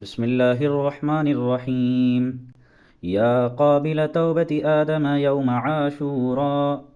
बिस्मिल्लाहिर्रहमानिर्रहीम। या क़ाबिल तौबति आदम यौम आशूरा,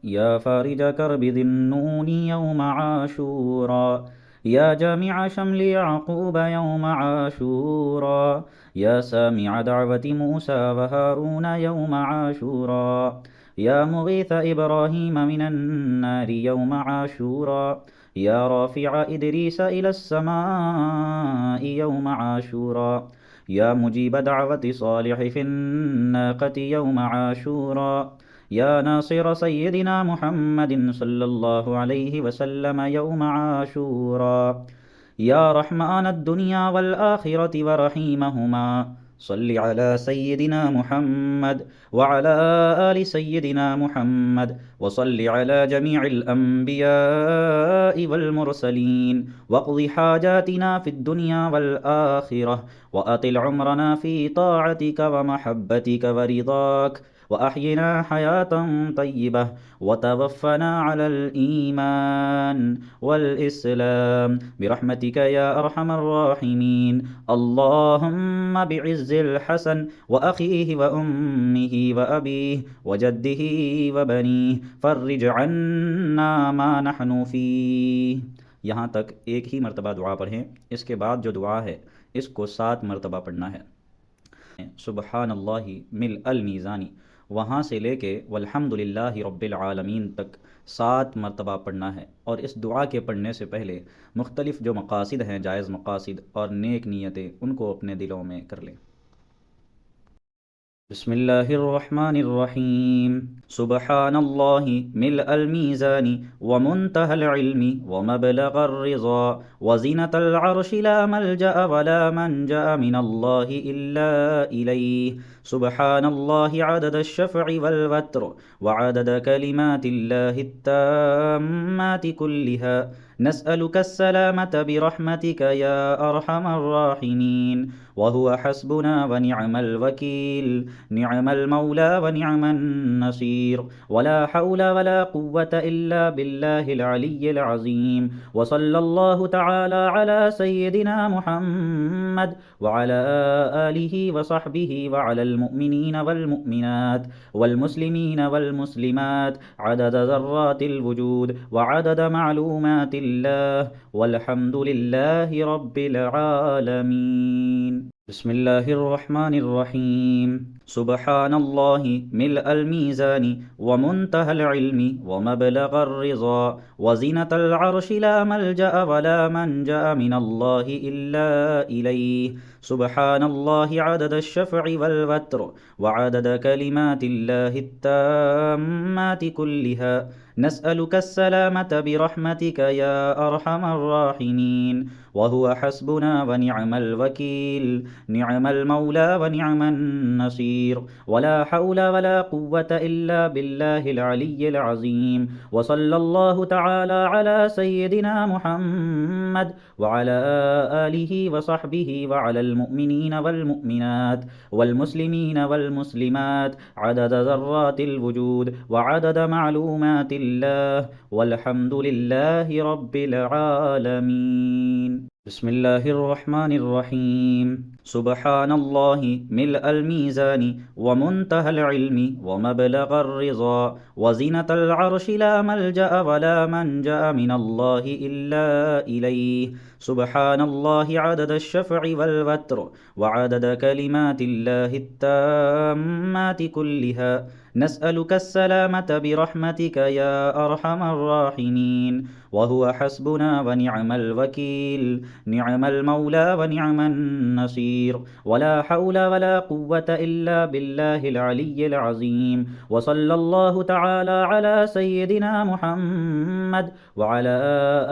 या फ़ारिज कर्बि ज़िन्नूनि यौम आशूरा, या जामिअ शम्लि याक़ूब यौम आशूरा, या सामिअ दअवति मूसा व हारून यौम आशूरा, या मुग़ीथ इब्राहीम मिनन्नारि यौम आशूरा, या राफ़िअ इद्रीस इलस्समाइ यौम आशूरा, या मुजीब दअवति सालिह फ़िन्नाक़ति यौम आशूरा, या नासिर सय्यदिना मुहम्मदिन सल्लल्लाहु अलैहि वसल्लम यौम आशूरा, या रहमानद दुनिया वल आखिरति व रहीमहुमा, सल्लि अला सय्यदिना मुहम्मद व अला आलि सय्यदिना मुहम्मद व सल्लि अला जमीइल अंबियाइ वल मुरसलीन वक़्दि हाजातिना फ़िद दुनिया वल आखिरह व अतिल उम्रना फ़ी ताअतिक व महब्बतिक व रिदाक व अह्यिना हयातन तय्यिबह व तवफ़्फ़ना अलल ईमान वल इस्लाम बिरहमतिक या अरहमर राहिमीन। अल्लाहुम्मा बिइज़्ज़िल हसन व अख़ीहि व उम्मिहि व अबीहि व जद्दिहि व बनीहि फ़र्रिज अन्ना मा नहनु फ़ीह। यहाँ तक एक ही मरतबा दुआ पढ़ें। इसके बाद जो दुआ है इसको 7 मरतबा पढ़ना है। सुबहानल्लाहि मिल अल मीज़ानी वहाँ से लेके वल्हम्दुलिल्लाहि रब्बिल आलमीन तक 7 मरतबा पढ़ना है। और इस दुआ के पढ़ने से पहले मुख्तलिफ़ जो मक़ासिद हैं, जायज़ मक़ासिद और नेक नीयतें, उनको अपने दिलों में कर लें। बिस्मिल्लाहिर्रहमानिर्रहीम। सुबहानल्लाहि मिलअल मीज़ानी व मुंतहल इल्मी व मबलगर रिज़ा व ज़ीनतल अर्शि ला मल्जअ व ला मंजअ मिनल्लाहि इल्ला इलैहि। सुबहानल्लाहि अदद अश्शफ़इ वल वत्र व अदद कलिमातिल्लाहि त्ताम्माति कुल्लिहा। नस्अलुक अस्सलामत बिरहमतिक या अरहमर राहिमीन। वहुव हस्बुना व निअमल वकील। निअमल मौला व निअमन नसीर। वला हौला वला कुव्वत इल्ला बिल्लाहिल अलिय्यिल अज़ीम। व सल्लल्लाहु तआला अला सय्यिदिना मुहम्मद व अला आलिहि व सहबिहि व अलल मुअ्मिनीन वल मुअ्मिनात वल मुस्लिमीन वल मुस्लिमात अदद ज़र्रातिल वुजूद व अदद मालूमातिल्लाह वल्हम्दुलिल्लाहि रब्बिल आलमीन। बिस्मिल्लाहिर्रहमानिर्रहीम। सुबहानल्लाहि मिलअल मीज़ानी व मुंतहल इल्मी व मबलगर रिज़ा व ज़ीनतल अर्शि ला मल्जअ व ला मंजअ मिनल्लाहि इल्ला इलैहि। सुबहानल्लाहि अदद अश्शफ़इ वल वत्र व अदद कलिमातिल्लाहि त्ताम्माति कुल्लिहा। नस्अलुक अस्सलामत बिरहमतिक या अरहमर राहिमीन। वहुव हस्बुना व निअमल वकील। निअमल मौला व निअमन नसीर। वला हौला वला कुव्वत इल्ला बिल्लाहिल अलिय्यिल अज़ीम। व सल्लल्लाहु तआला अला सय्यिदिना मुहम्मद व अला आलिहि व सहबिहि व अलल मुअ्मिनीन वल मुअ्मिनात वल मुस्लिमीन वल मुस्लिमात अदद ज़र्रातिल वुजूद व अदद मालूमातिल्लाह वल्हम्दुलिल्लाहि रब्बिल आलमीन। बिस्मिल्लाहिर्रहमानिर्रहीम। सुबहानल्लाहि मिलअल मीज़ानी व मुंतहल इल्मी व मबलगर रिज़ा व ज़ीनतल अर्शि ला मल्जअ व ला मंजअ मिनल्लाहि इल्ला इलैहि। सुबहानल्लाहि अदद अश्शफ़इ वल वत्र व अदद कलिमातिल्लाहि त्ताम्माति कुल्लिहा। नस्अलुक अस्सलामत बिरहमतिक या अरहमर राहिमीन। वहुव हस्बुना व निअमल वकील। निअमल मौला व निअमन नसीर। वला हौला वला कुव्वत इल्ला बिल्लाहिल अलिय्यिल अज़ीम। व सल्लल्लाहु तआला अला सय्यिदिना मुहम्मद व अला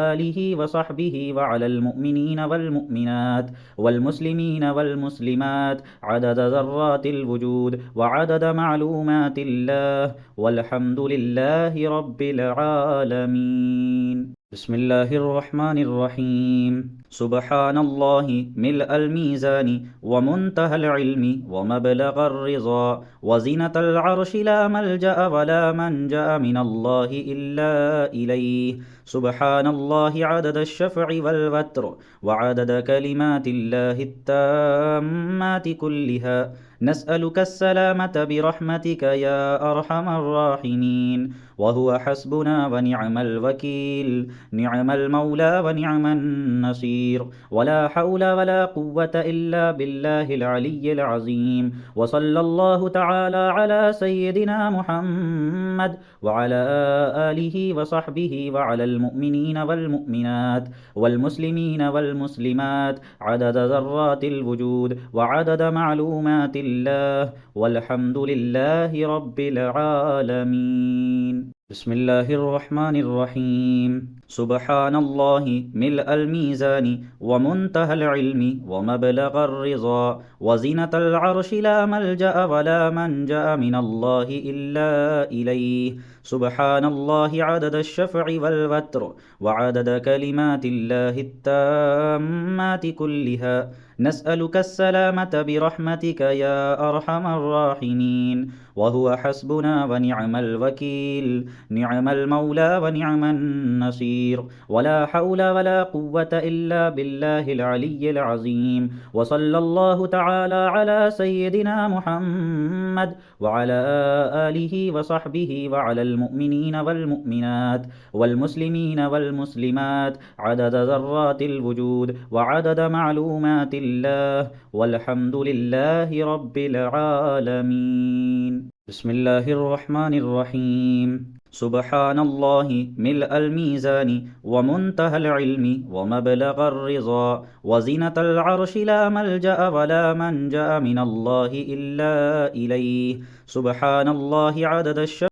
आलिहि व सहबिहि व अलल मुअ्मिनीन वल मुअ्मिनात वल मुस्लिमीन वल मुस्लिमात अदद ज़र्रातिल वुजूद व अदद मालूमातिल्लाह वल्हम्दुलिल्लाहि रब्बिल आलमीन। बिस्मिल्लाहिर्रहमानिर्रहीम। سبحان الله ملء الميزان ومنتهى العلم ومبلغ الرضا وزنة العرش لا ملجأ ولا منجأ من الله إلا إليه. سبحان الله عدد الشفع والوتر وعدد كلمات الله التامات كلها. نسألك السلامة برحمتك يا أرحم الراحمين. وهو حسبنا ونعم الوكيل. نعم المولى ونعم النصير. ولا حول ولا قوة إلا بالله العلي العظيم. وصلى الله تعالى على سيدنا محمد وعلى آله وصحبه وعلى المؤمنين والمؤمنات والمسلمين والمسلمات عدد ذرات الوجود وعدد معلومات الله. والحمد لله رب العالمين. بسم الله الرحمن الرحيم. سبحان الله ملء الميزان ومنتهى العلم ومبلغ الرضا وزنة العرش لا ملجأ ولا منجأ من الله إلا إليه. سبحان الله عدد الشفع والوتر وعدد كلمات الله التامات كلها. نسألك السلامة برحمتك يا أرحم الراحمين. وهو حسبنا ونعم الوكيل. نعم المولى ونعم النصير. ولا حول ولا قوة إلا بالله العلي العظيم. وصلى الله تعالى على سيدنا محمد وعلى آله وصحبه وعلى المؤمنين والمؤمنات والمسلمين والمسلمات عدد ذرات الوجود وعدد معلومات الله. والحمد لله رب العالمين. بسم الله الرحمن الرحيم. سبحان الله ملء الميزان ومنتهى العلم ومبلغ الرضا وزنة العرش لا ملجأ ولا منجأ من الله إلا إليه. سبحان الله عدد الشمس